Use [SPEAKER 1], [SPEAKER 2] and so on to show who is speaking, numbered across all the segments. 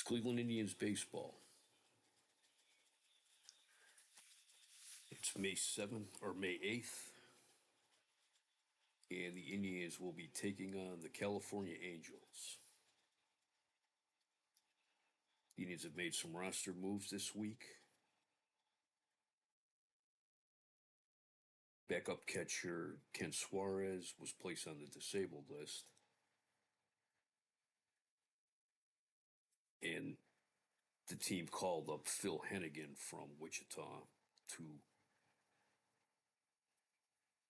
[SPEAKER 1] Cleveland Indians baseball. It's May 7th or May 8th, and the Indians will be taking on the California Angels. The Indians have made some roster moves this week. Backup catcher Ken Suarez was placed on the disabled list. And the team called up Phil Hennigan from Wichita to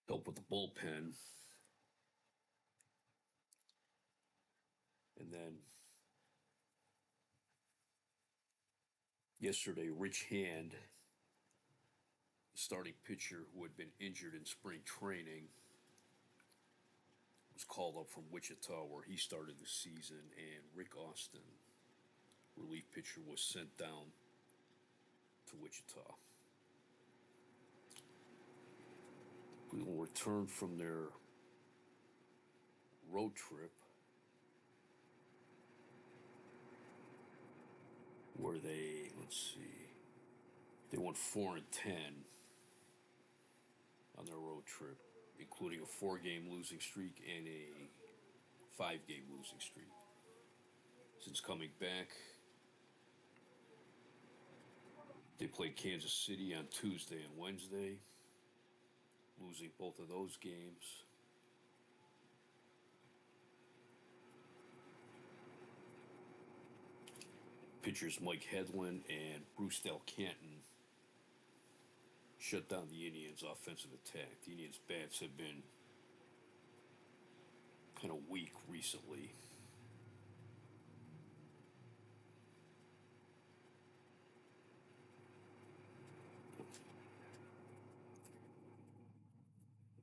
[SPEAKER 1] help with the bullpen. And then yesterday, Rich Hand, starting pitcher who had been injured in spring training, was called up from Wichita where he started the season, and Rick Austin, relief pitcher, was sent down to Wichita. We will return from their road trip where they went 4-10 on their road trip, including a 4-game losing streak and a 5-game losing streak. Since coming back, they played Kansas City on Tuesday and Wednesday, losing both of those games. Pitchers Mike Hedlund and Bruce Del Canton shut down the Indians' offensive attack. The Indians' bats have been kind of weak recently.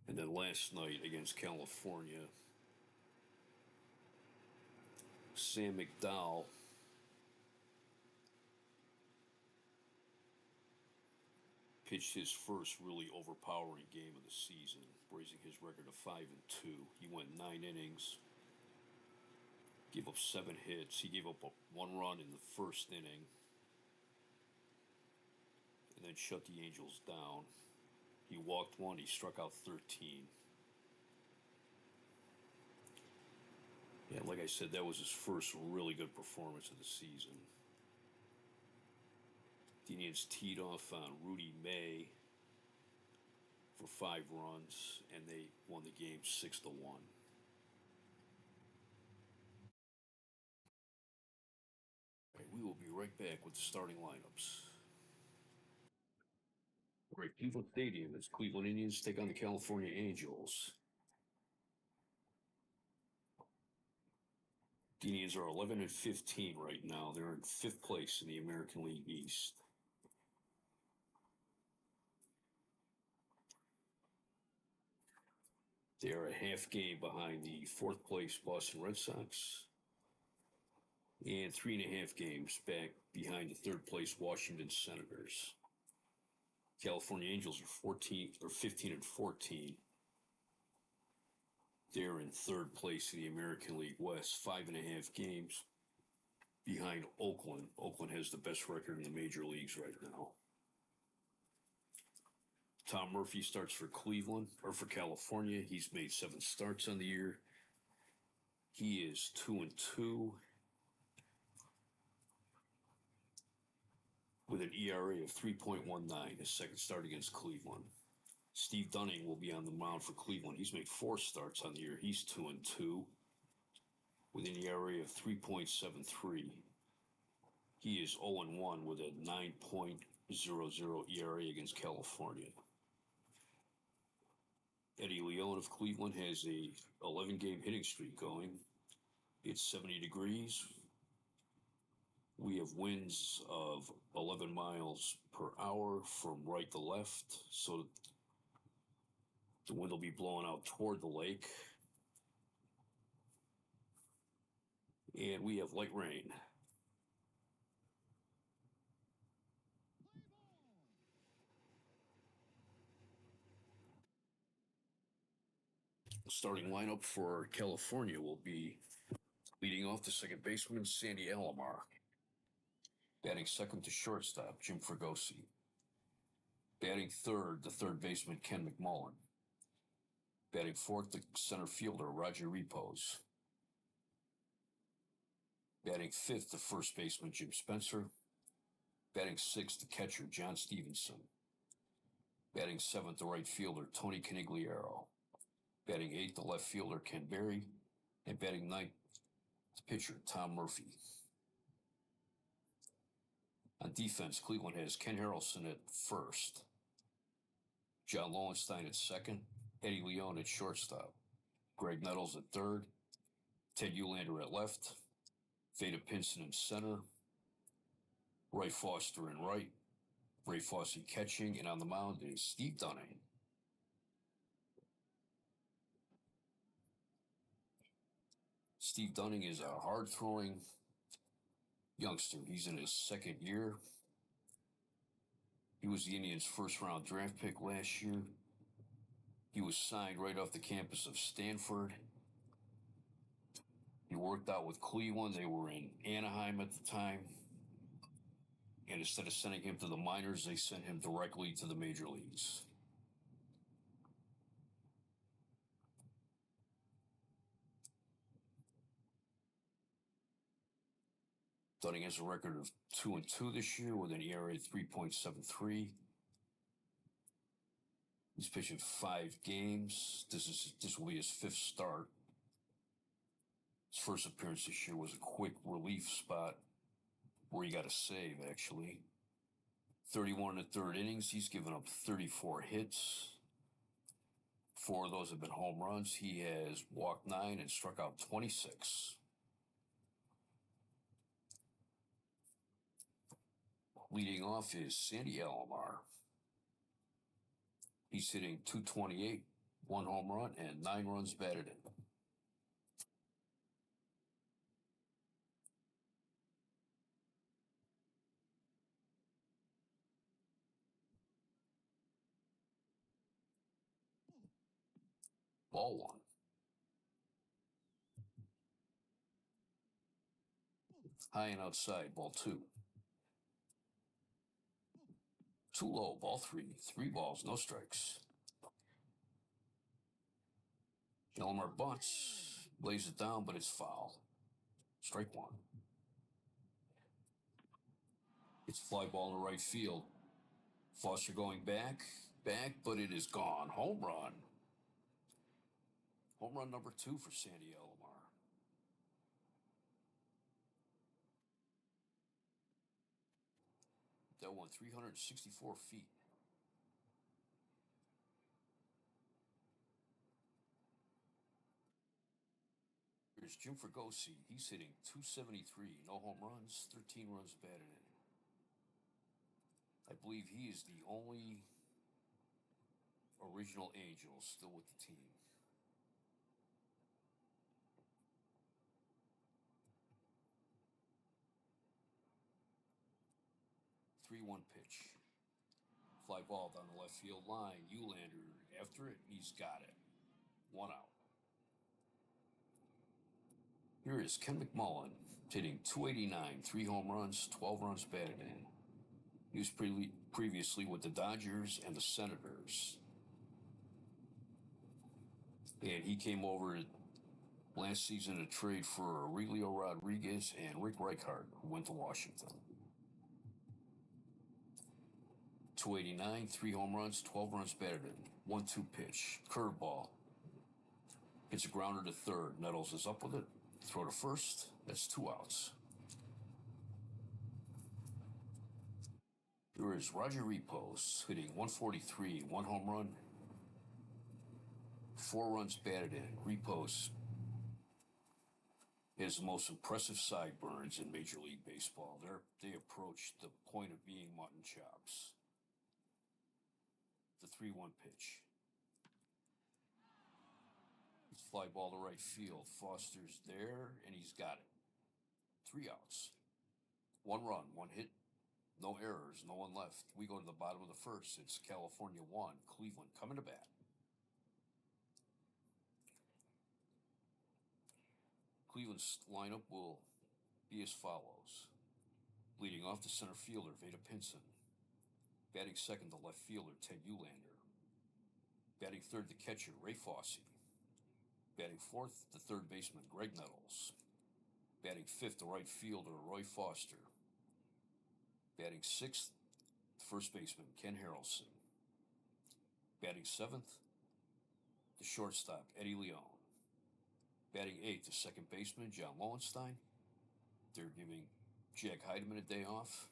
[SPEAKER 1] And then last night against California, Sam McDowell pitched his first really overpowering game of the season, raising his record to 5-2. He went 9 innings, gave up 7 hits. He gave up 1 run in the first inning, and then shut the Angels down. He walked 1, he struck out 13. Yeah, like I said, that was his first really good performance of the season. The Indians teed off on Rudy May for 5 runs, and they won the game 6-1. All right, we will be right back with the starting lineups. All right, Cleveland Stadium as Cleveland Indians take on the California Angels. The Indians are 11-15 right now. They're in 5th place in the American League East. They are a half game behind the 4th place Boston Red Sox and 3.5 games back behind the 3rd place Washington Senators. California Angels are 15-14. They're in 3rd place in the American League West, 5.5 games behind Oakland. Oakland has the best record in the major leagues right now. Tom Murphy starts for California. He's made 7 starts on the year. He is 2-2 with an ERA of 3.19, his second start against Cleveland. Steve Dunning will be on the mound for Cleveland. He's made 4 starts on the year. He's 2-2 with an ERA of 3.73. He is 0-1 with a 9.00 ERA against California. Eddie Leon of Cleveland has a 11-game hitting streak going. It's 70 degrees. We have winds of 11 miles per hour from right to left, so the wind will be blowing out toward the lake. And we have light rain. Starting lineup for California will be leading off the second baseman, Sandy Alomar. Batting second to shortstop, Jim Fregosi. Batting third, the third baseman, Ken McMullen. Batting fourth, the center fielder, Roger Repos. Batting fifth, the first baseman, Jim Spencer. Batting sixth, the catcher, John Stevenson. Batting seventh, the right fielder, Tony Canigliaro. Batting eighth, the left fielder, Ken Berry. And batting ninth, the pitcher, Tom Murphy. On defense, Cleveland has Ken Harrelson at first, John Lowenstein at second, Eddie Leon at shortstop, Greg Nettles at third, Ted Uhlaender at left, Vada Pinson in center, Roy Foster in right, Ray Fosse catching, and on the mound is Steve Dunning. Steve Dunning is a hard-throwing youngster. He's in his second year. He was the Indians' first-round draft pick last year. He was signed right off the campus of Stanford. He worked out with Cleveland. They were in Anaheim at the time. And instead of sending him to the minors, they sent him directly to the major leagues. Dunning has a record of 2-2 this year with an ERA of 3.73. He's pitching 5 games. This will be his 5th start. His first appearance this year was a quick relief spot where he got a save, actually. 31 in the third innings. He's given up 34 hits. 4 of those have been home runs. He has walked 9 and struck out 26. Leading off is Sandy Alomar. He's hitting .228, 1 home run, and 9 runs batted in. Ball 1. High and outside, ball 2. Too low, ball 3. 3 balls, no strikes. Alomar bunts, lays it down, but it's foul. Strike 1. It's fly ball in the right field. Foster going back, but it is gone. Home run. Home run number 2 for Sandy Alomar. That one, 364 feet. Here's Jim Fregosi. He's hitting .273. No home runs, 13 runs batted in. I believe he is the only original Angel still with the team. Three-one pitch. Fly ball down the left field line. Uhlaender after it. He's got it. 1 out. Here is Ken McMullen hitting .289, 3 home runs, 12 runs batted in. He was previously with the Dodgers and the Senators. And he came over last season to trade for Aurelio Rodriguez and Rick Reichard, who went to Washington. .289, 3 home runs, 12 runs batted in. 1-2 pitch. Curveball. Hits a grounder to third. Nettles is up with it. Throw to first. That's 2 outs. Here is Roger Repos hitting .143, 1 home run, 4 runs batted in. Repos has the most impressive sideburns in Major League Baseball. They approach the point of being mutton chops. The 3-1 pitch. It's fly ball to right field. Foster's there, and he's got it. 3 outs. 1 run, 1 hit, no errors, no one left. We go to the bottom of the first. It's California 1, Cleveland coming to bat. Cleveland's lineup will be as follows. Leading off, the center fielder, Veda Pinson. Batting second, the left fielder, Ted Uhlaender. Batting third, the catcher, Ray Fosse. Batting fourth, the third baseman, Greg Nettles. Batting fifth, the right fielder, Roy Foster. Batting sixth, the first baseman, Ken Harrelson. Batting seventh, the shortstop, Eddie Leon. Batting eighth, the second baseman, John Lowenstein. They're giving Jack Heidemann a day off.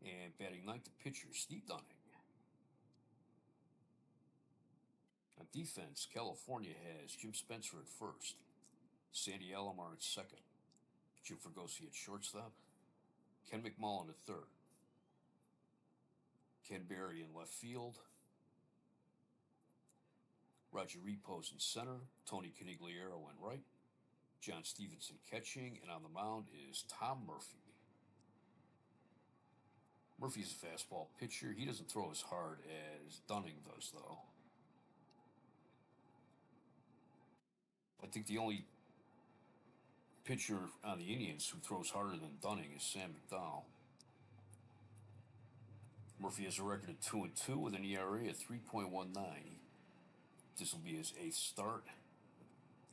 [SPEAKER 1] And batting ninth, the pitcher, Steve Dunning. On defense, California has Jim Spencer at first, Sandy Alomar at second, Jim Fregosi at shortstop, Ken McMullen at third, Ken Berry in left field, Roger Repos in center, Tony Conigliaro in right, John Stevenson catching, and on the mound is Tom Murphy. Murphy's a fastball pitcher. He doesn't throw as hard as Dunning does, though. I think the only pitcher on the Indians who throws harder than Dunning is Sam McDowell. Murphy has a record of 2-2 with an ERA of 3.19. This will be his 8th start.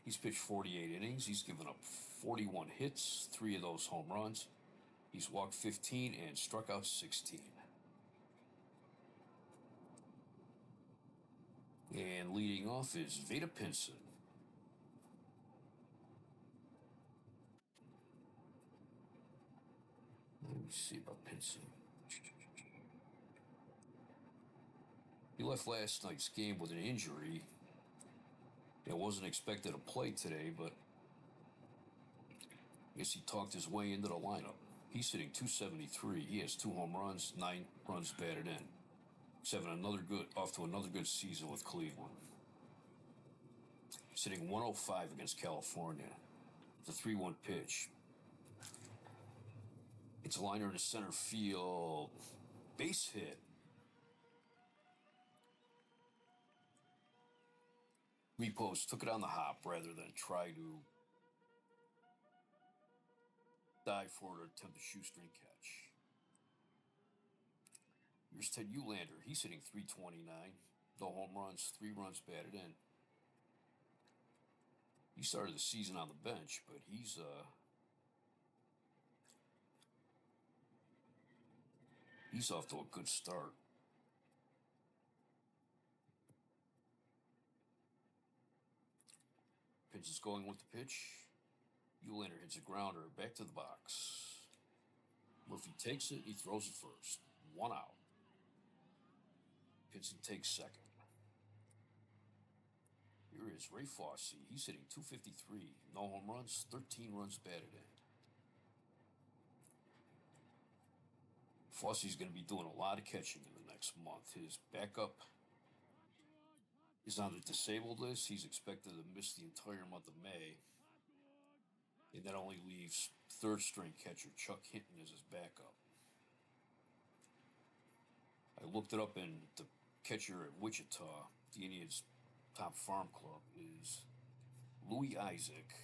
[SPEAKER 1] He's pitched 48 innings. He's given up 41 hits, 3 of those home runs. He's walked 15 and struck out 16. And leading off is Veda Pinson. Let me see about Pinson. He left last night's game with an injury. It wasn't expected to play today, but I guess he talked his way into the lineup. He's hitting .273. He has 2 home runs, 9 runs batted in. He's having off to another good season with Cleveland. He's hitting .105 against California. It's a 3-1 pitch. It's a liner to center field. Base hit. Repos took it on the hop rather than try to dive for it or attempt a shoestring catch. Here's Ted Uhlaender. He's hitting .329. No home runs, 3 runs batted in. He started the season on the bench, but he's off to a good start. Pitch is going with the pitch. Uhlaender hits a grounder back to the box. Murphy takes it. He throws it first. 1 out. Pinson takes second. Here is Ray Fosse. He's hitting .253. No home runs, 13 runs batted in. Fosse's going to be doing a lot of catching in the next month. His backup is on the disabled list. He's expected to miss the entire month of May. And that only leaves third-string catcher Chuck Hinton as his backup. I looked it up, and the catcher at Wichita, the Indians' top farm club, is Louis Isaac.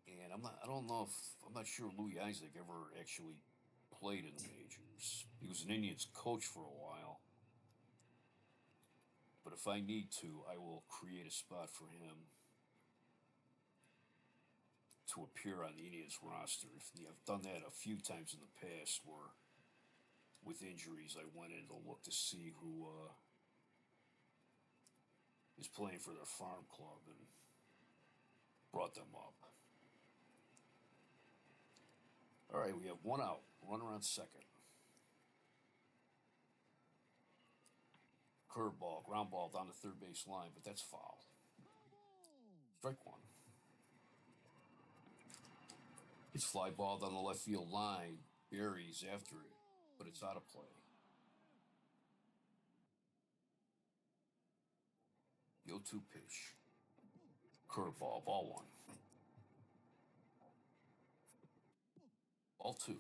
[SPEAKER 1] And I'm not sure Louis Isaac ever actually played in the majors. He was an Indians coach for a while. But if I need to, I will create a spot for him to appear on the Indians roster. I've done that a few times in the past where with injuries I went in to look to see who is playing for their farm club and brought them up. All right, we have 1 out. Runner on second. Curveball, ground ball down the third base line, but that's foul. Strike 1. It's fly ball down the left field line. Berry's after it, but it's out of play. The 0-2 pitch. Curveball, ball 1. Ball 2.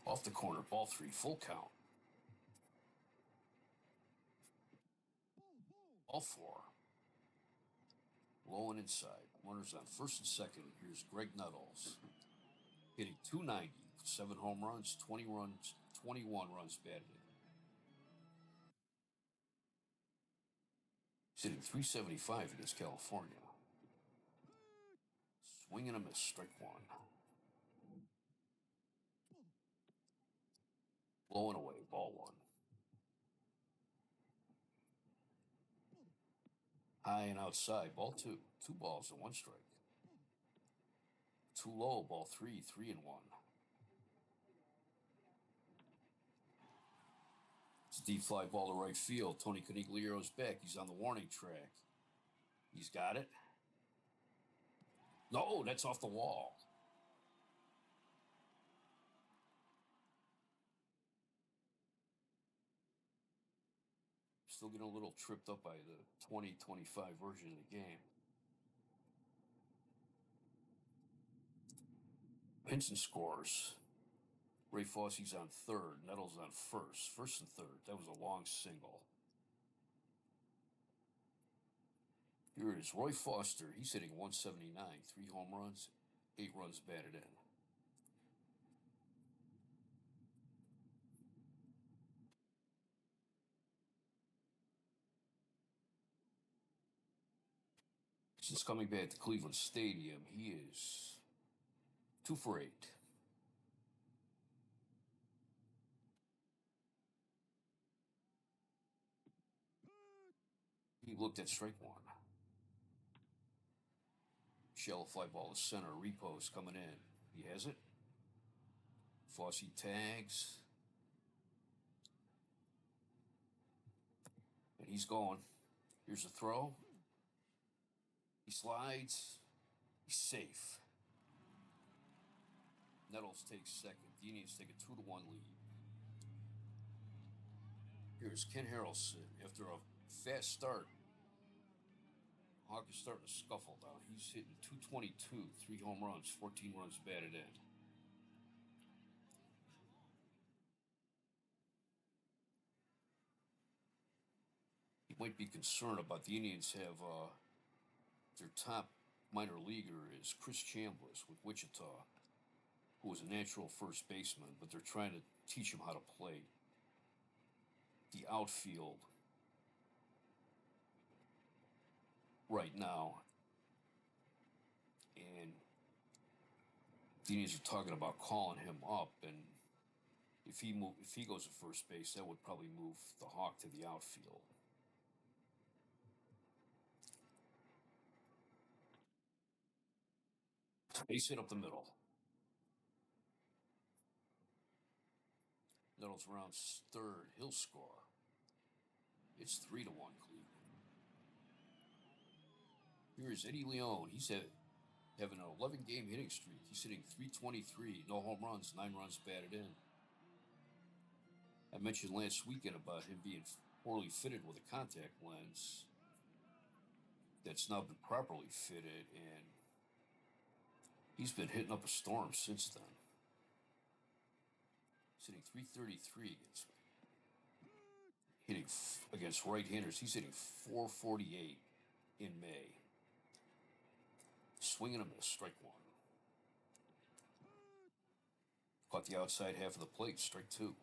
[SPEAKER 1] Off the corner, ball 3, full count. Ball 4. Blowing inside. Runners on first and second. Here's Greg Nuttles hitting 290, 7 home runs, 21 runs batted in. He's hitting 375 against California. Swing and a miss, strike one. Blowing away, ball one. High and outside, ball two. 2 balls and 1 strike. Too low, ball 3, 3-1. It's a deep fly ball to right field. Tony Conigliero's back. He's on the warning track. He's got it. No, that's off the wall. Still getting a little tripped up by the 2025 version of the game. Pinson scores. Ray Fosse's on third. Nettles on first. First and third. That was a long single. Here it is. Roy Foster. He's hitting 179. 3 home runs, 8 runs batted in. Since coming back to Cleveland Stadium, he is 2 for 8. He looked at strike one. Shell fly ball to center. Repos coming in. He has it. Fosse tags. And he's going. Here's a throw. He slides. He's safe. Nettles takes second. The Indians take a 2-1 lead. Here's Ken Harrelson. After a fast start, Hawk is starting to scuffle down. He's hitting 222, 3 home runs, 14 runs batted in. He might be concerned about the Indians have their top minor leaguer is Chris Chambliss with Wichita, who was a natural first baseman, but they're trying to teach him how to play the outfield right now. And the Indians are talking about calling him up, and if he goes to first base, that would probably move the Hawk to the outfield. Base hit up the middle. Nettles rounds third. He'll score. It's 3-1 Cleveland. Here is Eddie Leone. He's having an 11-game hitting streak. He's hitting 323. No home runs, 9 runs batted in. I mentioned last weekend about him being poorly fitted with a contact lens that's now been properly fitted, and he's been hitting up a storm since then. He's hitting 333 against right-handers. He's hitting 448 in May. Swing and a miss, strike one. Caught the outside half of the plate, strike two.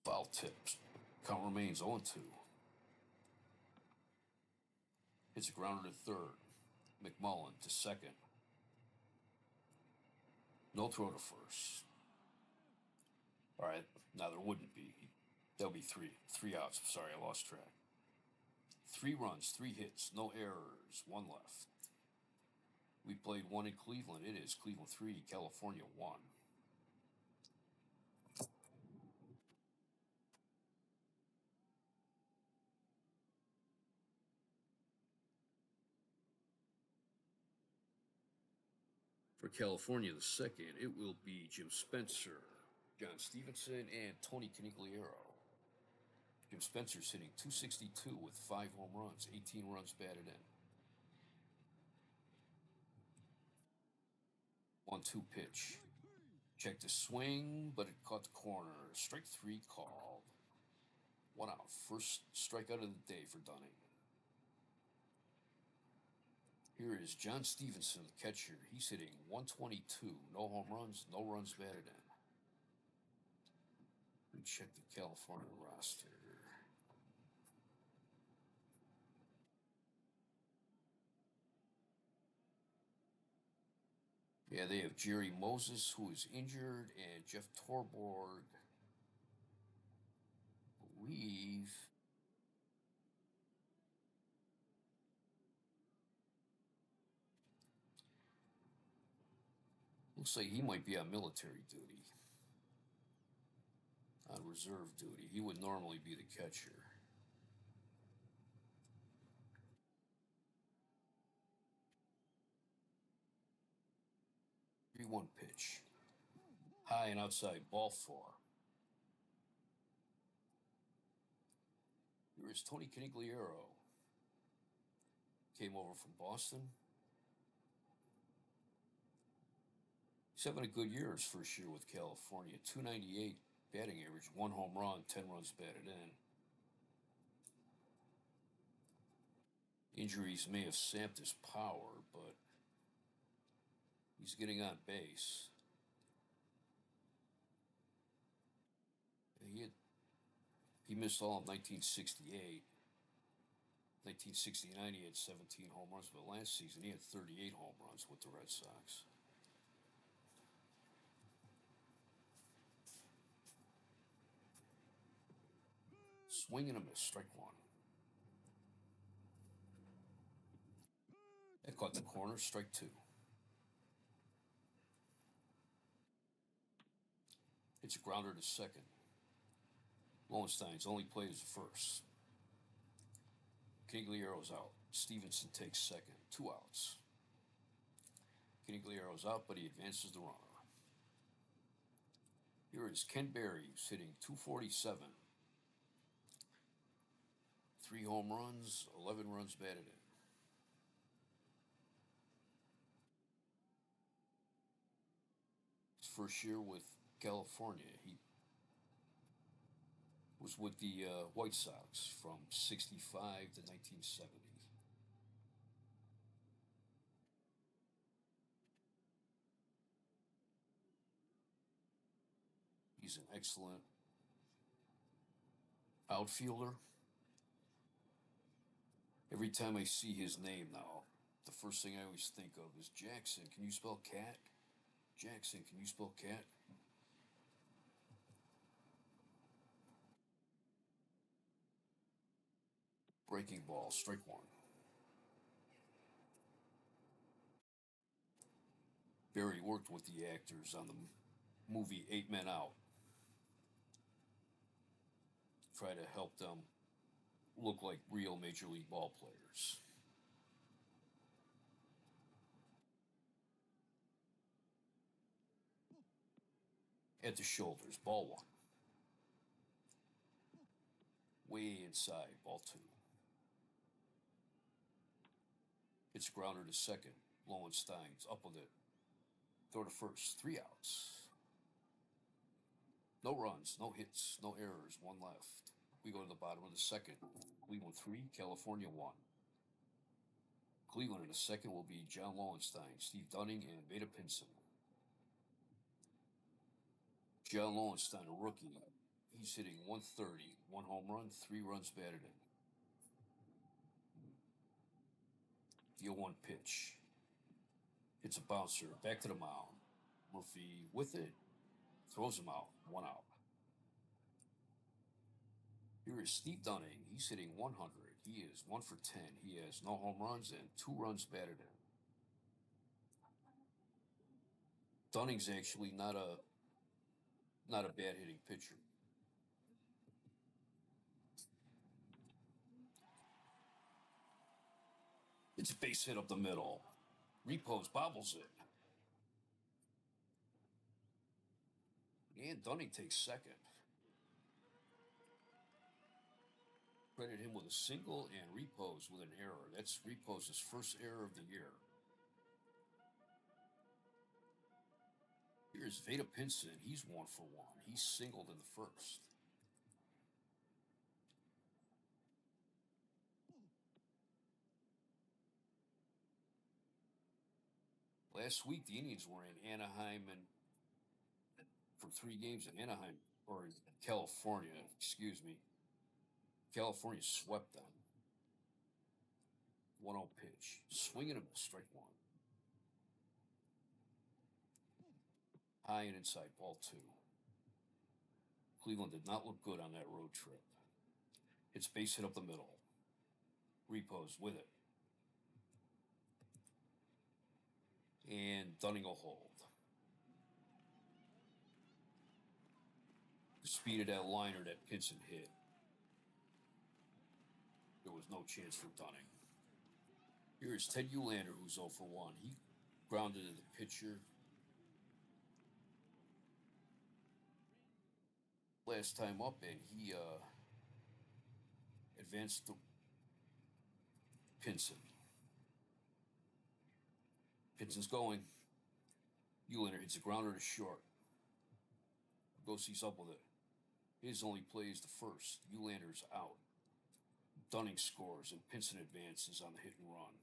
[SPEAKER 1] Foul tips. Count remains 0-2. Hits a grounder to third. McMullen to second. No throw to first. All right, now there wouldn't be. There'll be 3 outs. Sorry, I lost track. 3 runs, 3 hits, no errors, 1 left. We played 1 in Cleveland. It is Cleveland 3, California 1. For California, the second, it will be Jim Spencer, John Stevenson, and Tony Conigliaro. Jim Spencer's hitting 262 with 5 home runs, 18 runs batted in. 1-2 pitch. Checked the swing, but it caught the corner. Strike 3 called. One out. First strikeout of the day for Dunning. Here is John Stevenson, the catcher. He's hitting 122. No home runs, no runs batted in. Let me check the California roster. Yeah, they have Jerry Moses, who is injured, and Jeff Torborg. I believe. Looks like he might be on military duty, on reserve duty. He would normally be the catcher. 3-1 pitch. High and outside, ball four. Here is Tony Canigliaro. Came over from Boston. He's having a good year his first year with California. 298 batting average, 1 home run, 10 runs batted in. Injuries may have sapped his power, but he's getting on base. He missed all of 1968. 1969, he had 17 home runs, but last season he had 38 home runs with the Red Sox. Swing and a miss, strike one. That caught the corner, strike two. It's a grounder to second. Lowenstein's only play is the first. Canigliaro's out. Stevenson takes second. 2 outs. Canigliaro's out, but he advances the runner. Here is Ken Berry, who's hitting 247. 3 home runs, 11 runs batted in. His first year with California, he was with the White Sox from 65 to 1970. He's an excellent outfielder. Every time I see his name now, the first thing I always think of is Jackson. Can you spell cat? Jackson, can you spell cat? Breaking ball, strike one. Barry worked with the actors on the movie 8 Men Out. Try to help them look like real Major League ball players. At the shoulders, ball one. Way inside, ball two. It's a grounder to second. Lowenstein's up with it. Throw to first, 3 outs. No runs, no hits, no errors, 1 left. We go to the bottom of the second. Cleveland 3, California 1. Cleveland in the second will be John Lowenstein, Steve Dunning, and Veda Pinson. John Lowenstein, a rookie. He's hitting 130, 1 home run, 3 runs batted in. The 0-1 pitch. It's a bouncer. Back to the mound. Murphy with it. Throws him out. 1 out. Here is Steve Dunning. He's hitting 100. He is 1 for 10. He has no home runs and 2 runs batted in. Dunning's actually not a bad hitting pitcher. It's a base hit up the middle. Repos bobbles it. And Dunning takes second. Credit him with a single and Repos with an error. That's Repos' first error of the year. Here's Veda Pinson. He's 1 for 1. He's singled in the first. Last week, the Indians were in Anaheim and for 3 games in Anaheim, or in California, excuse me. California swept them. 1-0 pitch. Swinging him, strike one. High and inside, ball two. Cleveland did not look good on that road trip. It's base hit up the middle. Repos with it. And Dunning will hold. The speed of that liner that Pinson hit. There was no chance for Dunning. Here's Ted Uhlaender, who's 0 for 1. He grounded in the pitcher. Last time up, and he advanced to Pinson. Pinson's going. Uhlaender hits a grounder to short. Gosie's up with it. His only play is the first. Uhlander's out. Dunning scores, and Pinson advances on the hit and run.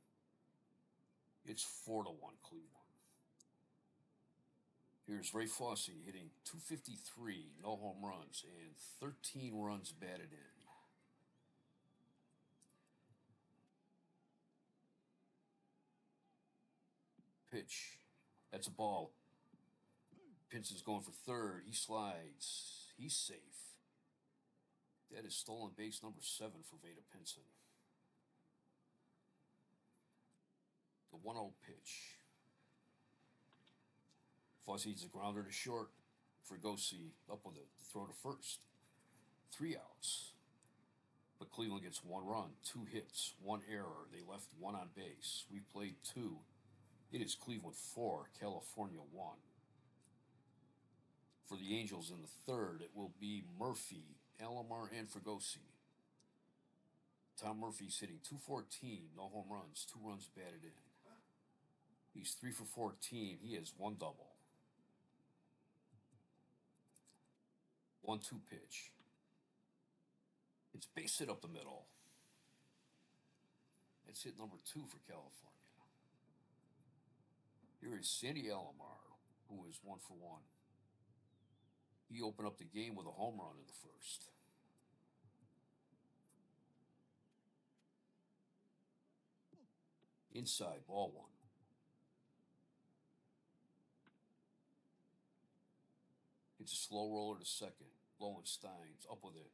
[SPEAKER 1] It's 4-1 Cleveland. Here's Ray Fosse hitting .253, no home runs, and 13 runs batted in. Pitch. That's a ball. Pinson's going for third. He slides. He's safe. That is stolen base number 7 for Vada Pinson. The 1-0 pitch. Fosse hits a grounder to short. Fregosi up with it. Throw to first. 3 outs. But Cleveland gets 1 run, 2 hits, 1 error. They left 1 on base. We played 2. It is Cleveland 4, California 1. For the Angels in the third, it will be Murphy, Alomar, and Fregosi. Tom Murphy's hitting .214, no home runs, 2 runs batted in. He's 3 for 14. He has 1 double. 1-2 pitch. It's base hit up the middle. That's hit number 2 for California. Here is Sandy Alomar, who is 1 for 1. He opened up the game with a home run in the first. Inside, ball 1. It's a slow roller to second. Lowenstein's up with it.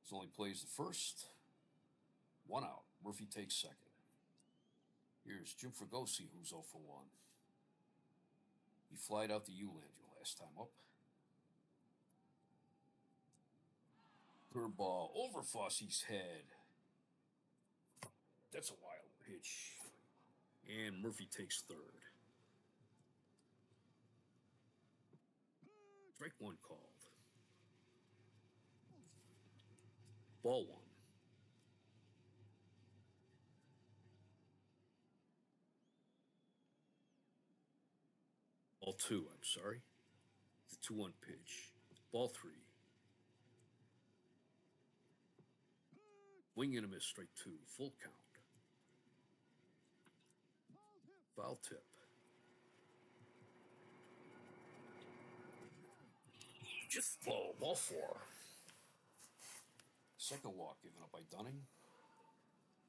[SPEAKER 1] He only plays the first. 1 out. Murphy takes second. Here's Jim Fregosi, who's 0 for 1. He flied out the Uhlaender last time up. Curveball over Fosse's head. That's a wild pitch. And Murphy takes third. Strike 1 called. Ball 1. Ball 2, I'm sorry. The 2-1 pitch. Ball 3. Wing and a miss, strike 2. Full count. Foul tip. Just low. Ball 4. Second walk given up by Dunning.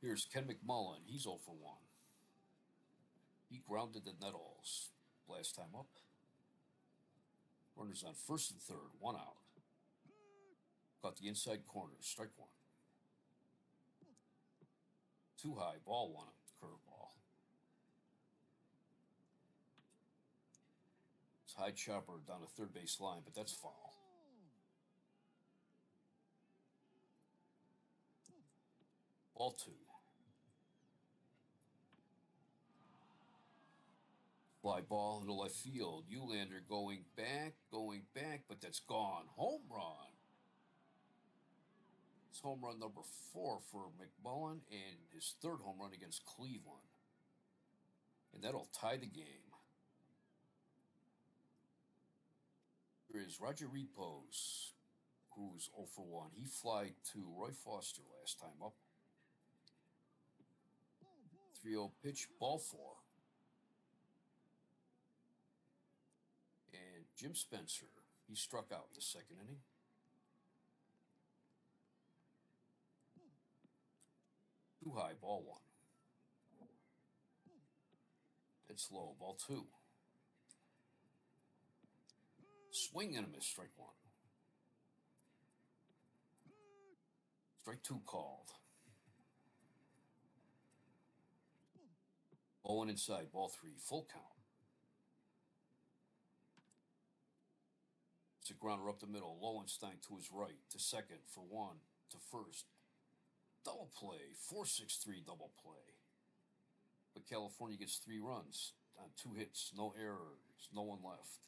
[SPEAKER 1] Here's Ken McMullen. He's 0 for 1. He grounded the Nettles last time up. Runners on first and third. 1 out. Got the inside corner. Strike 1. Too high. Ball 1. Curveball. It's high chopper down the third base line, but that's foul. Ball 2. Fly ball into left field. Uhlaender going back, but that's gone. Home run. It's home run number 4 for McMullen and his 3rd home run against Cleveland. And that'll tie the game. Here is Roger Repos, who's 0 for 1. He flied to Roy Foster last time up. 3-0 pitch, ball 4. Jim Spencer. He struck out in the second inning. Too high, ball one. It's low, ball two. Swing and a miss, strike one. Strike two called. 0 inside, ball three, full count. It's a grounder up the middle. Lowenstein to his right, to second for one, to first. Double play, 4-6-3 double play. But California gets 3 runs on 2 hits, no errors, no one left.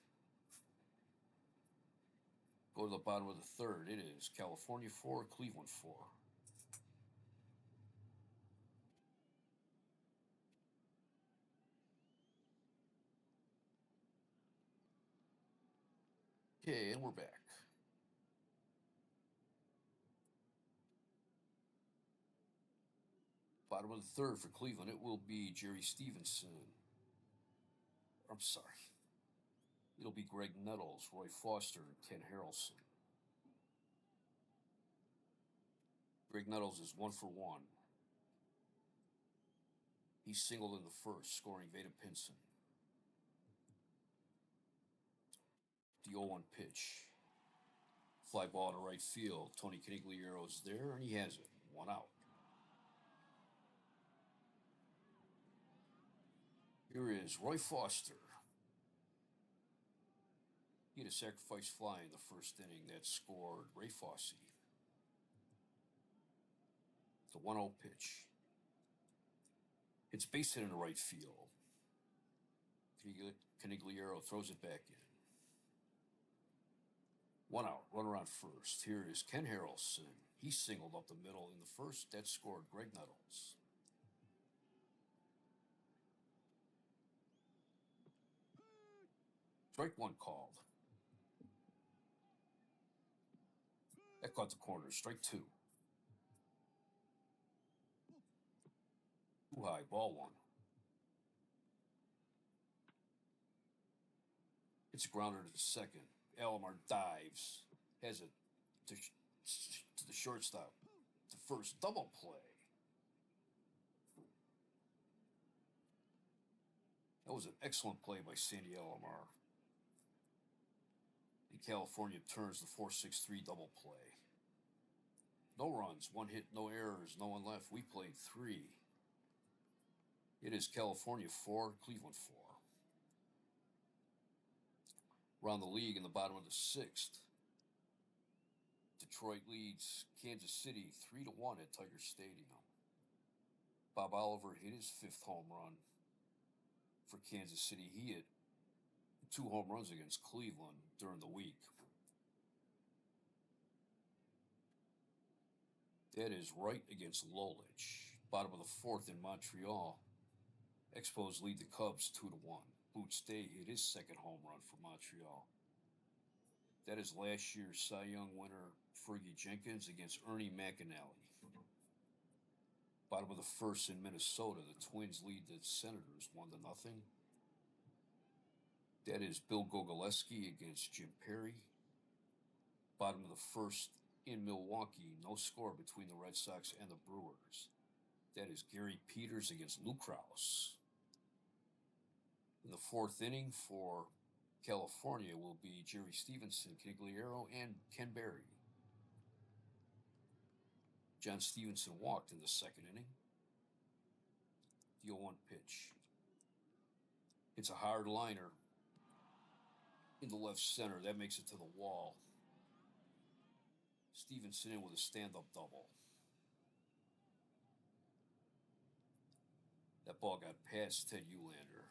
[SPEAKER 1] Go to the bottom of the third. It is California 4, Cleveland 4. Okay, and we're back. Bottom of the third for Cleveland, it will be Jerry Stevenson. I'm sorry. It'll be Greg Nettles, Roy Foster, and Ken Harrelson. Greg Nettles is 1 for 1. He singled in the first, scoring Vada Pinson. The 0-1 pitch. Fly ball to right field. Tony Canigliero's there, and he has it. 1 out. Here is Roy Foster. He had a sacrifice fly in the first inning that scored Ray Fosse. The 1-0 pitch. It's base hit in the right field. Canigliero throws it back in. 1 out, runner on first. Here is Ken Harrelson. He singled up the middle in the first. That scored Greg Nettles. Strike one called. That caught the corner. Strike two. Too high, ball one. It's a grounder to the second. Alomar dives, has it to the shortstop. The first double play. That was an excellent play by Sandy Alomar. And California turns the 4-6-3 double play. No runs, 1 hit, no errors, no one left. We played 3. It is California 4, Cleveland 4. Around the league in the bottom of the 6th. Detroit leads Kansas City 3-1 at Tiger Stadium. Bob Oliver hit his 5th home run for Kansas City. He hit 2 home runs against Cleveland during the week. That is Wright against Lolich. Bottom of the 4th in Montreal. Expos lead the Cubs 2-1. Boots Day hit his 2nd home run for Montreal. That is last year's Cy Young winner Fergie Jenkins against Ernie McAnally. Bottom of the 1st in Minnesota, the Twins lead the Senators 1-0. That is Bill Gogolewski against Jim Perry. Bottom of the 1st in Milwaukee, no score between the Red Sox and the Brewers. That is Gary Peters against Lou Krause. In the 4th inning for California will be Jerry Stevenson, Canigliero, and Ken Berry. John Stevenson walked in the 2nd inning. The 0-1 pitch. It's a hard liner in the left center. That makes it to the wall. Stevenson in with a stand-up double. That ball got past Ted Uhlaender.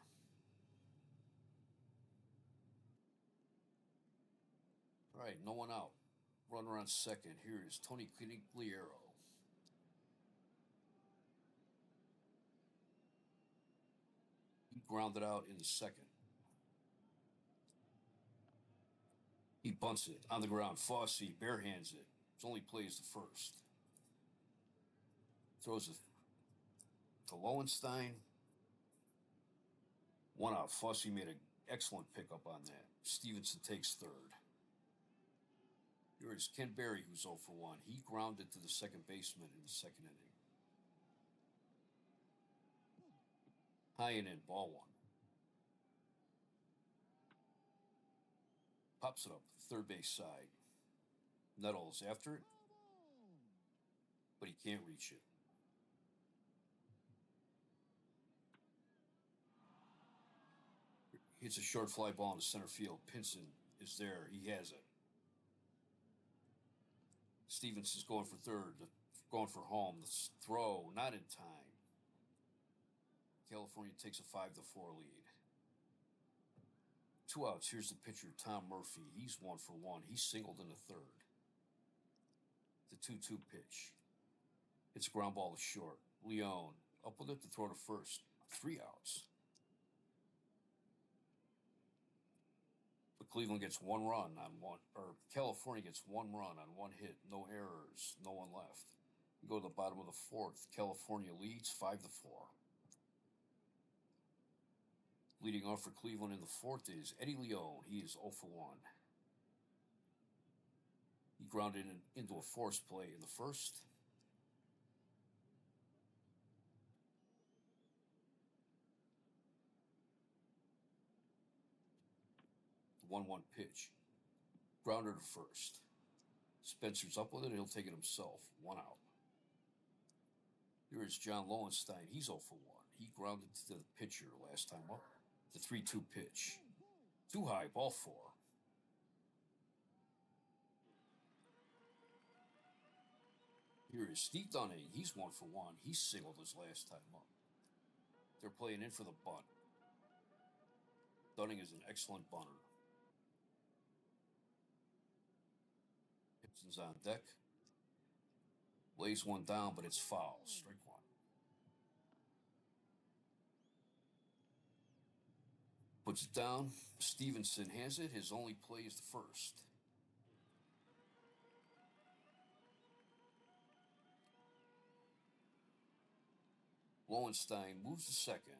[SPEAKER 1] All right, no one out. Runner on second. Here is Tony Canigliero. He grounded out in the 2nd. He bunts it on the ground. Fosse barehands it. It's only plays the 1st. Throws it to Lowenstein. 1 out. Fosse made a Excellent pickup on that. Stevenson takes third. Here is Ken Berry, who's 0 for 1. He grounded to the second baseman in the second inning. High and in, ball one. Pops it up, third base side. Nettles after it, but he can't reach it. Hits a short fly ball into center field. Pinson is there. He has it. Stevenson's going for third, going for home. The throw, not in time. California takes a 5-4 lead. 2 outs. Here's the pitcher, Tom Murphy. He's 1 for 1. He's singled in the third. The 2-2 pitch. It's a ground ball to short. Leone up with it to throw to first. 3 outs. But Cleveland gets 1 run on one, or California gets 1 run on 1 hit, no errors, no one left. We go to the bottom of the fourth. California leads 5-4. Leading off for Cleveland in the fourth is Eddie Leone. He is 0 for 1. He grounded into a force play in the first. The 1-1 pitch. Grounder to first. Spencer's up with it, and he'll take it himself. 1 out. Here is John Lowenstein. He's 0 for 1. He grounded to the pitcher last time up. The 3-2 pitch. Too high, ball 4. Here is Steve Dunning. He's 1 for 1. He singled his last time up. They're playing in for the bunt. Dunning is an excellent bunter. Pinson's on deck. Lays one down, but it's foul. Strike 1. Puts it down. Stevenson has it. His only play is the first. Lowenstein moves to second.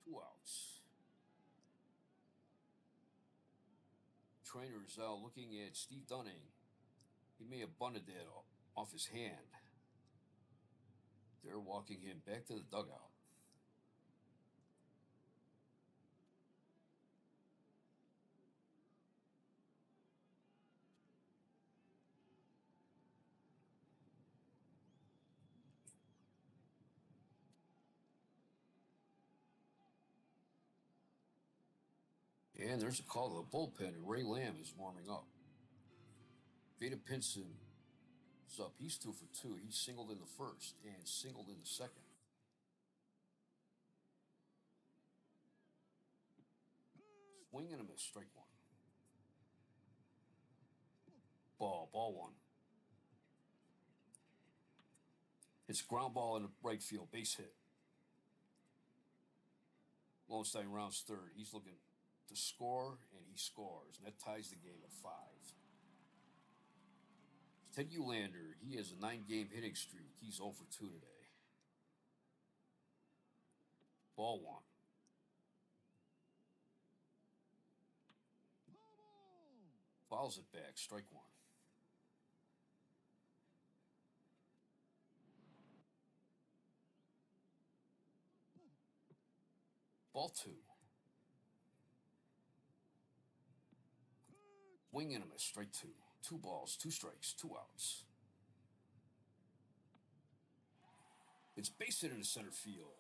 [SPEAKER 1] Two outs. Trainer is now looking at Steve Dunning. He may have bunted that off his hand. They're walking him back to the dugout. And there's a call to the bullpen, and Ray Lamb is warming up. Vada Pinson is up. He's 2 for 2. He singled in the first and singled in the second. Swing and a miss, strike 1. Ball 1. It's ground ball in the right field, base hit. Lowenstein rounds third. He's looking to score, and he scores, and that ties the game at 5. Ted Uhlaender, he has a 9-game hitting streak. He's 0 for 2 today. Ball 1. Fouls it back, strike 1. Ball 2. Swing and a miss, strike 2. 2 balls, 2 strikes, 2 outs. It's base hit into center field.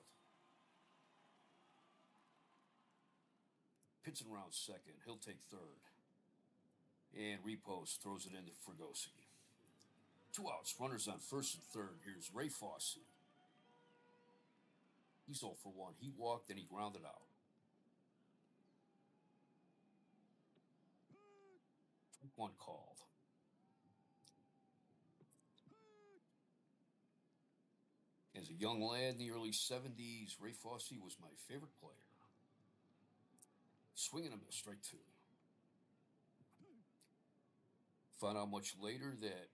[SPEAKER 1] Pinson rounds second. He'll take third. And Repos throws it into Fregosi. 2 outs. Runners on first and third. Here's Ray Fosse. He's 0 for 1. He walked and he grounded out. 1 called. As a young lad in the early 70s, Ray Fosse was my favorite player. Swing and a miss, strike 2. Found out much later that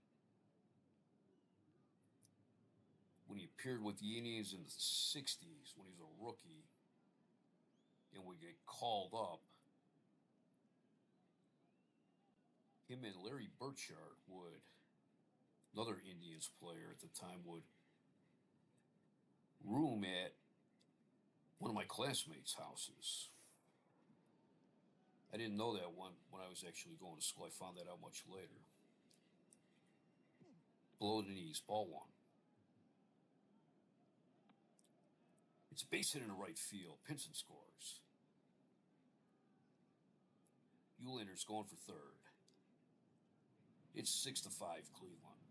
[SPEAKER 1] when he appeared with the Indians in the 60s when he was a rookie and would get called up, him and Larry Burchard would, another Indians player at the time, would room at one of my classmates' houses. I didn't know that when I was actually going to school. I found that out much later. Below the knees, ball one. It's a base hit in the right field. Pinson scores. Eulander's going for third. It's 6-5 Cleveland.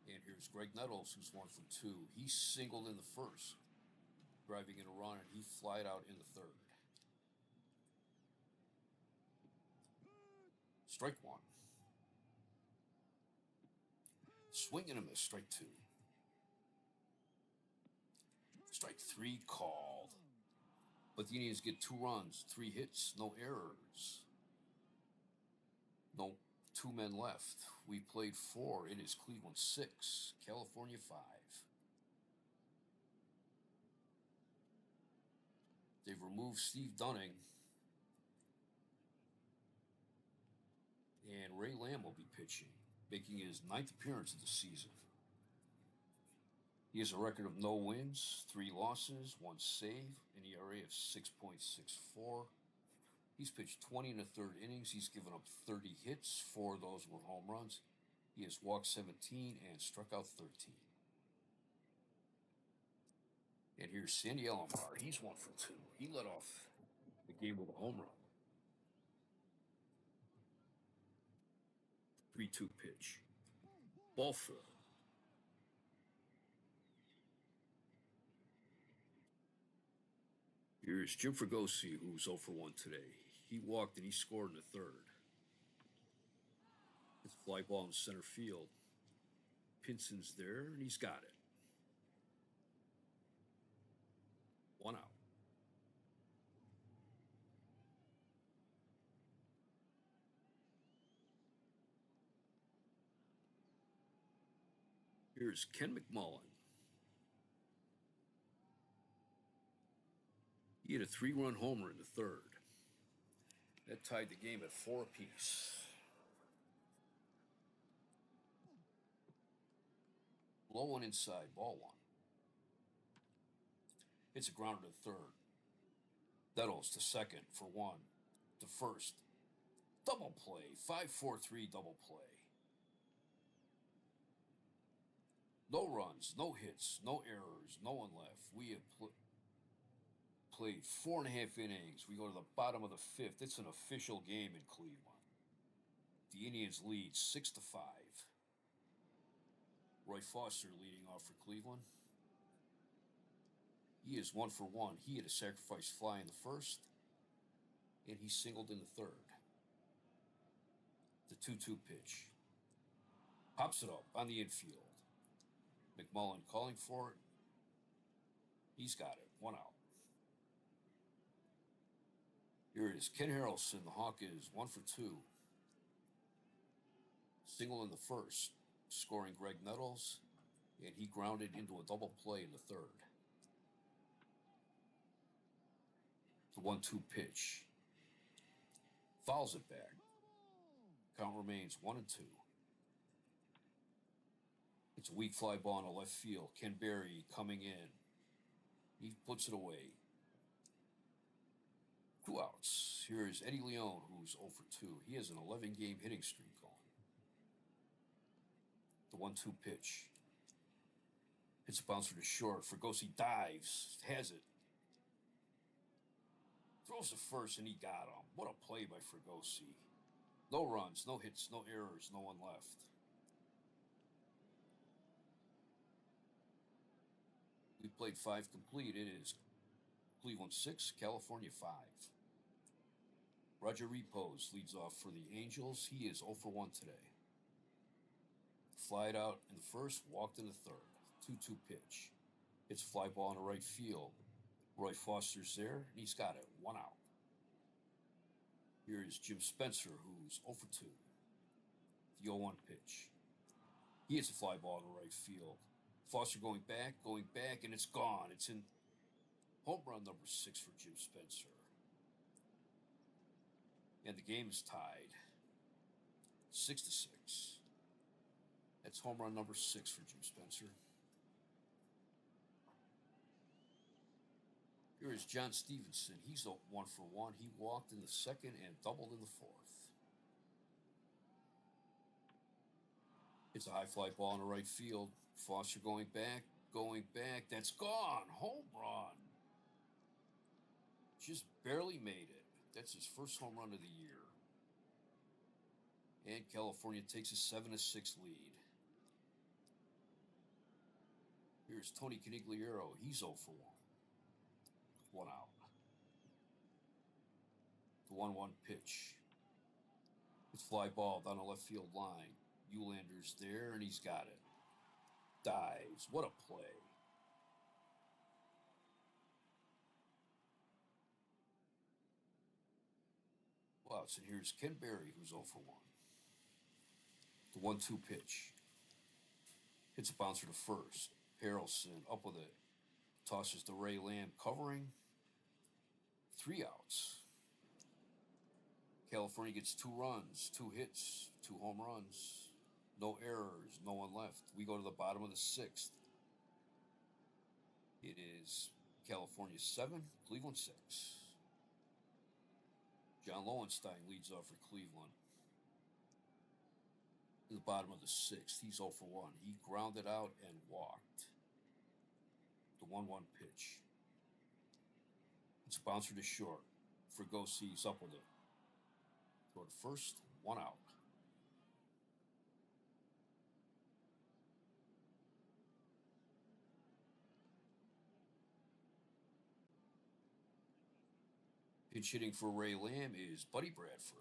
[SPEAKER 1] And here's Greg Nettles, who's 1 for 2. He singled in the first, driving in a run, and he flied out in the third. Strike one. Swing and a miss, strike two. Strike three called. But the Indians get 2 runs, 3 hits, no errors. No 2 men left. We played 4. It is Cleveland 6, California 5. They've removed Steve Dunning. And Ray Lamb will be pitching, making his 9th appearance of the season. He has a record of no wins, 3 losses, 1 save, an ERA of 6.64. He's pitched 20 in the 3rd innings. He's given up 30 hits. 4 of those were home runs. He has walked 17 and struck out 13. And here's Sandy Alomar. He's 1 for 2. He led off the game with a home run. 3-2 pitch. Ball 4. Here's Jim Fregosi, who's 0 for 1 today. He walked and he scored in the 3rd. It's a fly ball in center field. Pinson's there, and he's got it. 1 out. Here's Ken McMullen. He had a 3-run homer in the 3rd. That tied the game at 4 apiece. Low one inside, ball 1. It's a grounder to 3rd. Nettles to 2nd for 1. To 1st. Double play. 5-4-3 double play. No runs, no hits, no errors, no one left. We have played 4.5 innings. We go to the bottom of the 5th. It's an official game in Cleveland. The Indians lead 6-5. Roy Foster leading off for Cleveland. He is 1 for 1. He had a sacrifice fly in the 1st, and he singled in the 3rd. The 2-2 pitch. Pops it up on the infield. McMullen calling for it. He's got it. 1 out. Here it is. Ken Harrelson. The Hawk is 1 for 2. Single in the 1st, scoring Greg Nettles, and he grounded into a double play in the 3rd. The 1-2 pitch. Fouls it back. Count remains 1-2. It's a weak fly ball in the left field. Ken Berry coming in. He puts it away. 2 outs. Here is Eddie Leone, who's 0 for 2. He has an 11-game hitting streak going. The 1-2 pitch. Hits a bouncer to short. Fregosi dives. Has it. Throws to first, and he got him. What a play by Fregosi. No runs, no hits, no errors, no one left. We played 5 complete. It is Cleveland 6, California 5. Roger Repos leads off for the Angels. He is 0 for 1 today. Flied out in the 1st, walked in the 3rd. 2-2 pitch. It's a fly ball in the right field. Roy Foster's there, and he's got it. 1 out. Here is Jim Spencer, who's 0 for 2. The 0-1 pitch. He hits a fly ball in the right field. Foster going back, and it's gone. It's in home run number 6 for Jim Spencer. And the game is tied 6-6. That's home run number 6 for Jim Spencer. Here is John Stevenson. He's 1 for 1. He walked in the second and doubled in the fourth. It's a high fly ball in the right field. Foster going back. That's gone. Home run. Just barely made it. That's his first home run of the year. And California takes a 7-6 lead. Here's Tony Conigliaro. He's 0 for 1. 1 out. The 1-1 pitch. It's fly ball down the left field line. Eulander's there, and he's got it. Dives. What a play. Wow, so here's Ken Berry, who's 0 for 1. The 1-2 pitch. Hits a bouncer to first. Harrelson up with it. Tosses to Ray Lamb covering. 3 outs. California gets 2 runs, 2 hits, 2 home runs. No errors, no one left. We go to the bottom of the 6th. It is California 7, Cleveland 6. John Lowenstein leads off for Cleveland. In the bottom of the 6th, he's 0 for 1. He grounded out and walked. The 1-1 pitch. It's a bouncer to short. Fregosi up with it. Go to first, 1 out. Pinch hitting for Ray Lamb is Buddy Bradford.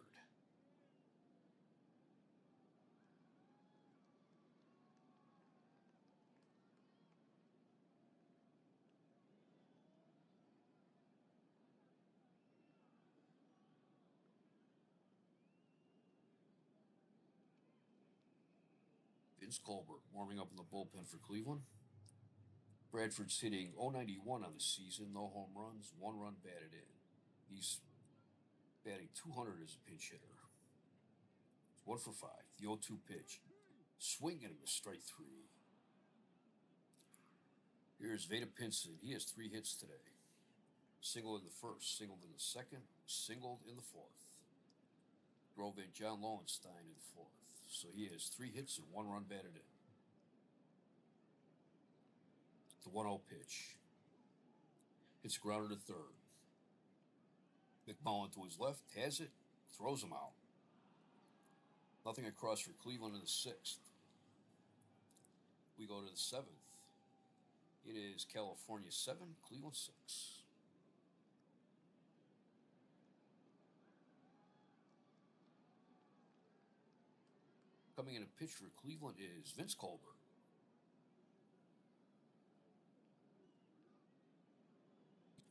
[SPEAKER 1] Vince Colbert warming up in the bullpen for Cleveland. Bradford's hitting .091 on the season, no home runs, 1 run batted in. He's batting .200 as a pinch hitter. It's 1 for 5. The 0-2 pitch. Swing and a miss, strike 3. Here's Veda Pinson. He has 3 hits today. Singled in the first, singled in the second, singled in the fourth. Drove in John Lowenstein in the fourth. So he has 3 hits and 1 run batted in. The 1-0 pitch. It's grounded to third. McMullen to his left, has it, throws him out. Nothing across for Cleveland in the 6th. We go to the 7th. It is California 7, Cleveland 6. Coming in a pitch for Cleveland is Vince Colbert.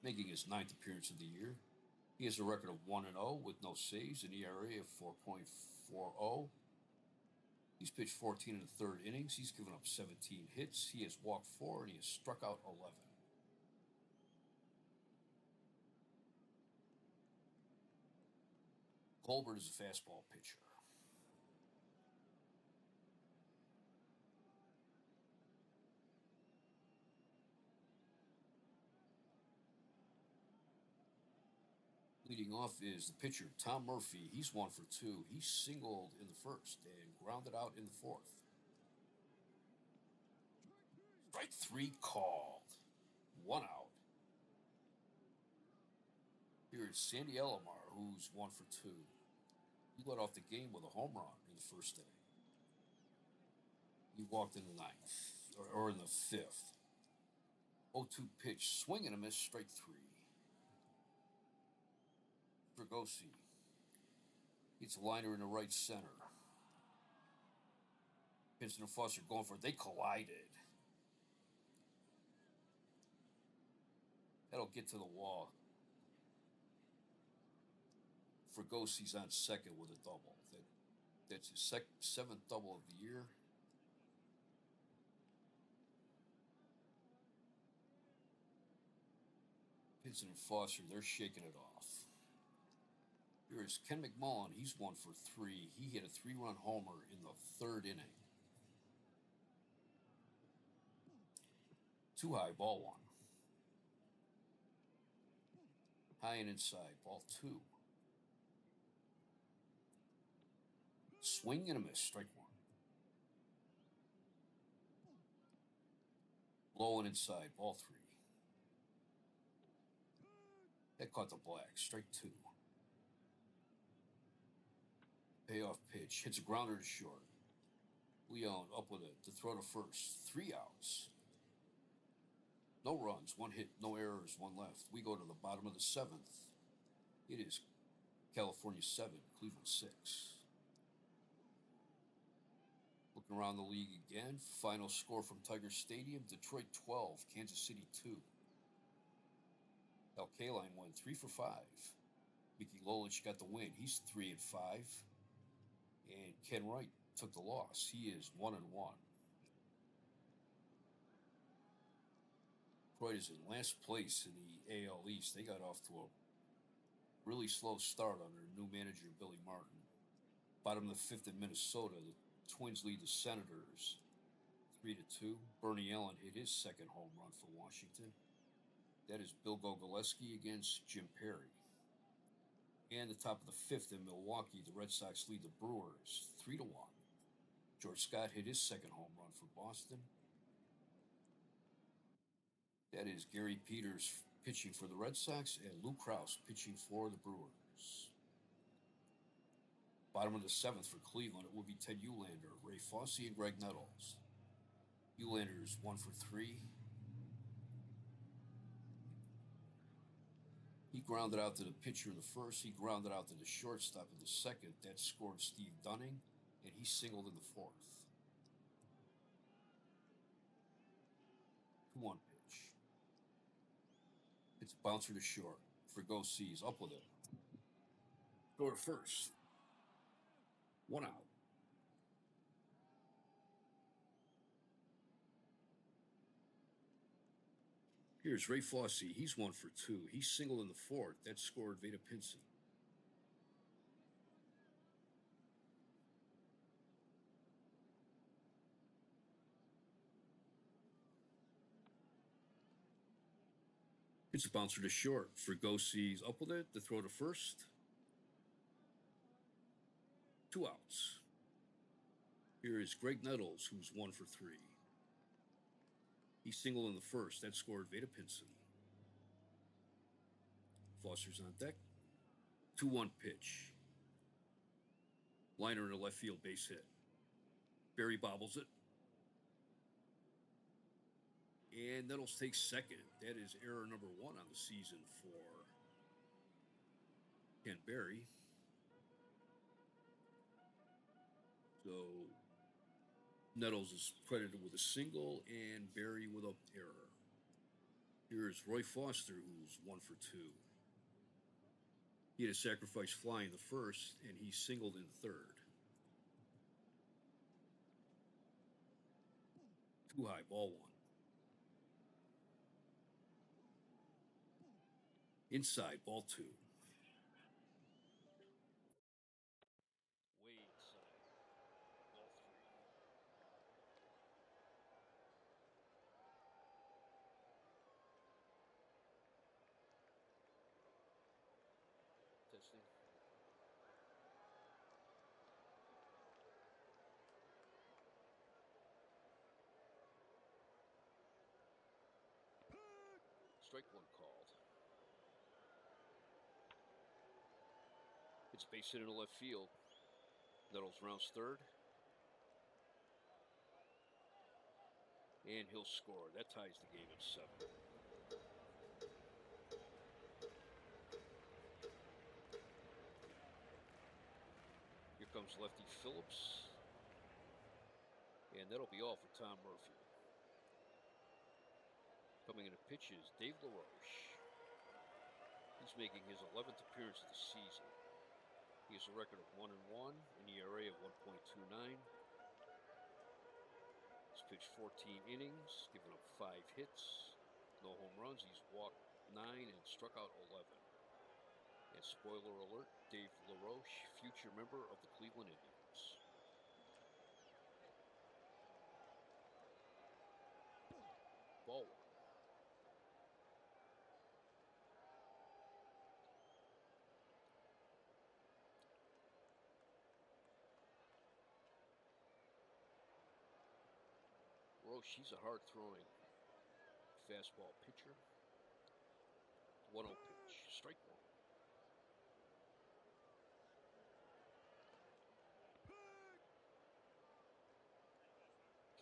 [SPEAKER 1] Making his 9th appearance of the year. He has a record of 1-0 with no saves, an ERA of 4.40. He's pitched 14 in the third innings. He's given up 17 hits. He has walked 4 and he has struck out 11. Colbert is a fastball pitcher. Leading off is the pitcher, Tom Murphy. He's 1 for 2. He singled in the first and grounded out in the fourth. Strike 3 called. 1 out. Here's Sandy Alomar, who's 1 for 2. He led off the game with a home run in the first inning. He walked in the 9th, or in the 5th. 0-2 pitch, swing and a miss, strike 3. Fregosi. It's a liner in the right center. Pinson and Foster going for it. They collided. That'll get to the wall. Fragosi's on second with a double. That's his 7th double of the year. Pinson and Foster, they're shaking it off. Here's Ken McMullen. He's 1 for 3. He hit a 3-run homer in the 3rd inning. 2 high, ball 1. High and inside, ball 2. Swing and a miss, strike 1. Low and inside, ball 3. That caught the black, strike 2. Payoff pitch, hits a grounder to short. Leon up with it to throw to first. 3 outs. No runs, 1 hit, no errors, 1 left. We go to the bottom of the 7th. It is California 7, Cleveland 6. Looking around the league again. Final score from Tiger Stadium: Detroit 12, Kansas City 2. Al Kaline won 3 for 5. Mickey Lolich got the win. He's 3 and 5. And Ken Wright took the loss. He is 1 and 1. Detroit is in last place in the AL East. They got off to a really slow start under new manager Billy Martin. Bottom of the 5th in Minnesota, the Twins lead the Senators 3-2. Bernie Allen hit his 2nd home run for Washington. That is Bill Gogolewski against Jim Perry. And the top of the 5th in Milwaukee, the Red Sox lead the Brewers 3-1. George Scott hit his 2nd home run for Boston. That is Gary Peters pitching for the Red Sox and Lou Krause pitching for the Brewers. Bottom of the 7th for Cleveland, it will be Ted Uhlaender, Ray Fosse, and Greg Nettles. Uhlaender is 1 for 3. He grounded out to the pitcher in the 1st. He grounded out to the shortstop in the 2nd. That scored Steve Dunning, and he singled in the 4th. 2-1 pitch. It's a bouncer to short. Fregosi up with it. Go to first. 1 out. Here's Ray Fosse. He's 1 for 2. He singled in the 4th. That scored Veda Pinson. It's a bouncer to short. Fregosi up with it to throw to first. 2 outs. Here is Greg Nettles, who's 1 for 3. He singled in the 1st. That scored Veda Pinson. Foster's on deck. 2-1 pitch. Liner in a left field base hit. Barry bobbles it. And Nettles takes 2nd. That is error number 1 on the season for Ken Berry. So Nettles is credited with a single and Berry with an error. Here's Roy Foster, who's 1 for 2. He had a sacrifice fly in the 1st, and he singled in the 3rd. 2 high, ball 1. Inside, ball 2. Way inside, ball 3. Testing. Strike 1 called. It's base hit in the left field. Nettles rounds 3rd. And he'll score. That ties the game at 7. Here comes lefty Phillips. And that'll be all for Tom Murphy. Coming in to pitch is Dave LaRoche. He's making his 11th appearance of the season. He has a record of 1-1, an ERA of 1.29. He's pitched 14 innings, given up 5 hits, no home runs. He's walked 9 and struck out 11. And spoiler alert, Dave LaRoche, future member of the Cleveland Indians. Ball 1. Roche, he's a hard-throwing fastball pitcher. 1-0 pitch, strike 1.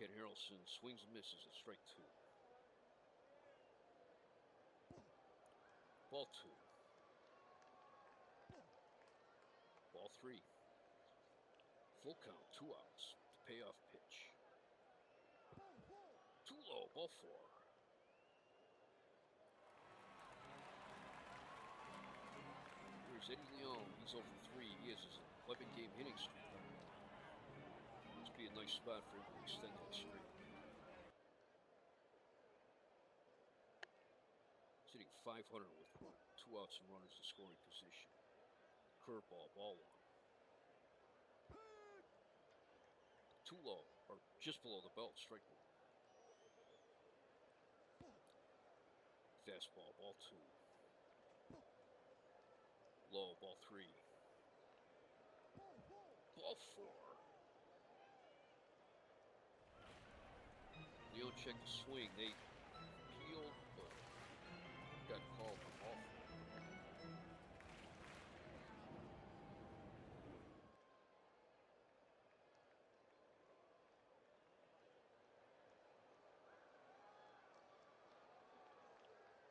[SPEAKER 1] Ken Harrelson swings and misses at strike 2. Ball 2. Ball 3. Full count, 2 outs. The payoff pitch. Too low, ball 4. Here's Eddie Leon. He's over 3. He has his 11-game hitting streak. Must be a nice spot for him to extend that streak. He's hitting .500 with 2 outs and runners in scoring position. Curveball, ball 1. Too low, or just below the belt, strike 1. Fastball, ball 2. Low, ball 3. Ball 4. Leo checked the swing. They peeled, but got called for ball 4.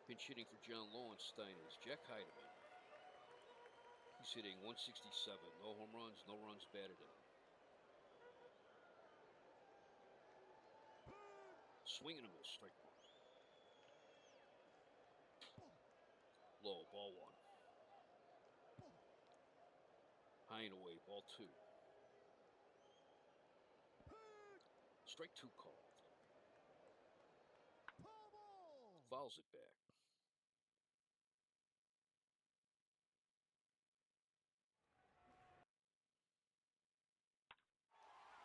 [SPEAKER 1] Pinch hitting for John Lowenstein is Jack Heidemann. He's hitting .167. No home runs, no runs batted in. Swing and a miss, strike 1. Low, ball 1. High and away, ball 2. Strike 2 called. Fouls it back.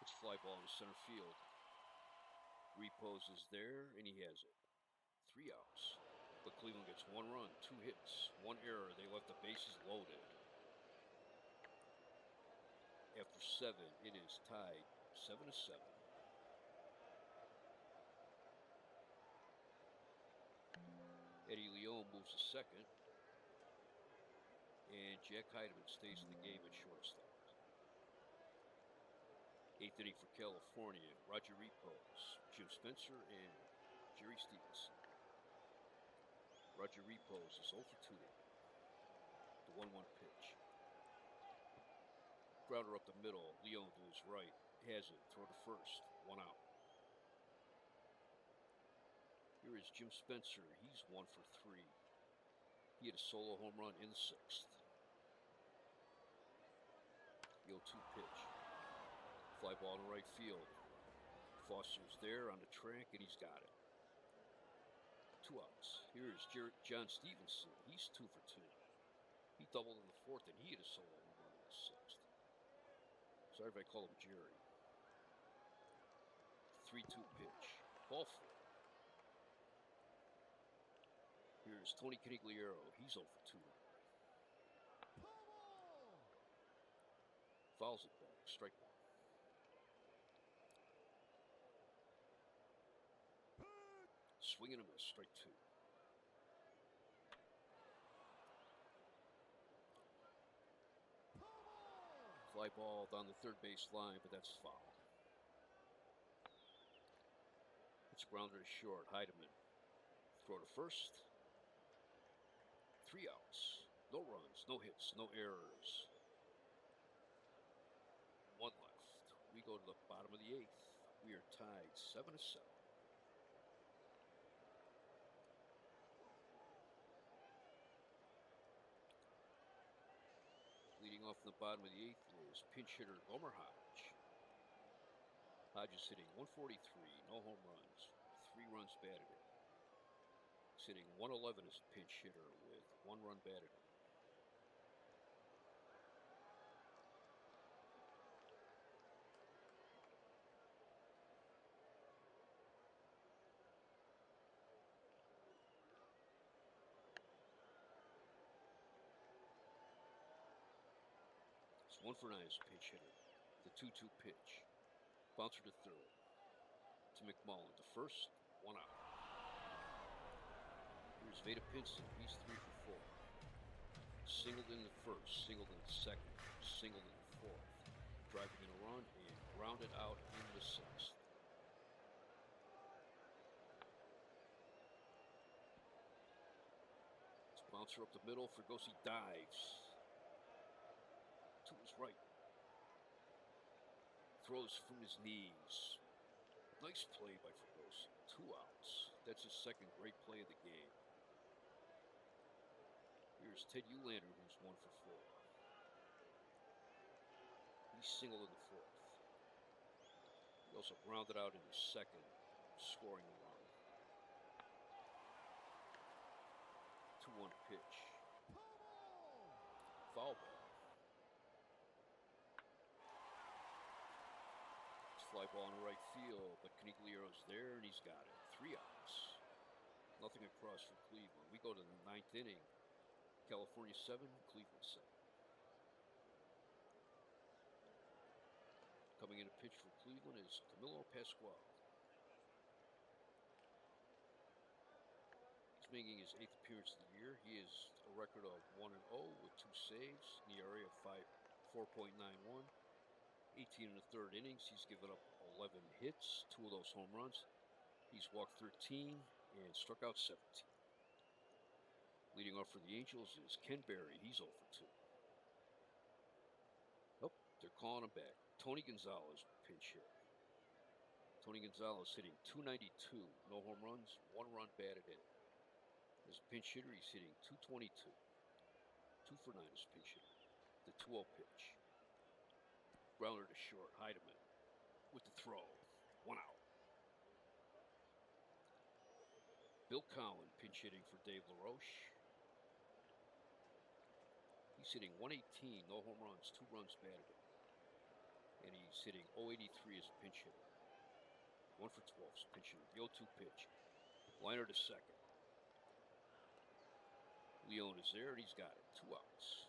[SPEAKER 1] It's fly ball in center field. Repose is there, and he has it. 3 outs. But Cleveland gets 1 run, 2 hits, 1 error. They left the bases loaded. After 7, it is tied 7-7. Eddie Leon moves to second. And Jack Heidemann stays in the game at shortstop. 8th inning for California. Roger Repose, Jim Spencer, and Jerry Stevenson. Roger Repose is 0 for 2. The 1-1 pitch. Grounder up the middle. Leon to his right. Has it. Throw to first. 1 out. Here is Jim Spencer. He's 1 for 3. He had a solo home run in the 6th. The 0-2 pitch. Fly ball in right field. Foster's there on the track, and he's got it. 2 outs. Here's John Stevenson. He's 2 for 2. He doubled in the 4th, and he had a solo home run in the 6th. Sorry if I call him Jerry. 3-2 pitch. Ball 4. Here's Tony Canigliaro. He's 0 for 2. Fouls it back. Strike 1. Swing and a miss. Strike 2. Fly ball down the third base line, but that's foul. It's grounder to short. Heidemann. Throw to first. 3 outs. No runs, no hits, no errors. 1 left. We go to the bottom of the 8th. We are tied 7-7. Leading off in the bottom of the 8th is pinch hitter Gomer Hodge. Hodge is hitting .143, no home runs, 3 runs batted in. He's hitting 111 as a pinch hitter with 1 run batted. It's 1 for 9 as a pinch hitter. The 2-2 pitch. Bouncer to third. To McMullen to first. 1 out. Here's Vada Pinson. He's 3 for 4. Singled in the first, singled in the second, singled in the fourth. Driving in a run and grounded out in the sixth. It's bouncer up the middle. Fregosi dives to his right. Throws from his knees. Nice play by Fregosi. 2 outs. That's his second great play of the game. Here's Ted Uhlaender, who's 1 for 4. He singled in the fourth. He also grounded out in the second, scoring a run. 2-1 pitch. Foul ball. It's fly ball in the right field, but Conigliero's there and he's got it. 3 outs. Nothing across from Cleveland. We go to the 9th inning. California 7, Cleveland 7. Coming in a pitch for Cleveland is Camilo Pascual. He's making his 8th appearance of the year. He has a record of 1-0 with 2 saves, an ERA of 4.91. 18 in the 3rd innings. He's given up 11 hits, 2 of those home runs. He's walked 13 and struck out 17. Leading off for the Angels is Ken Berry. He's 0 for 2. Oh, they're calling him back. Tony Gonzalez, pinch hitter. Tony Gonzalez hitting .292, no home runs, 1 run batted in. As a pinch hitter, he's hitting .222. 2 for 9 as a pinch hitter. The 2-0 pitch. Grounder to short, Heidemann with the throw. 1 out. Bill Cowan pinch hitting for Dave LaRoche. He's hitting .118, no home runs, 2 runs batted in. And he's hitting .083 as a pinch hitter. 1 for 12 as a pinch hitter. The 0-2 pitch. Liner to second. Leone is there and he's got it. 2 outs.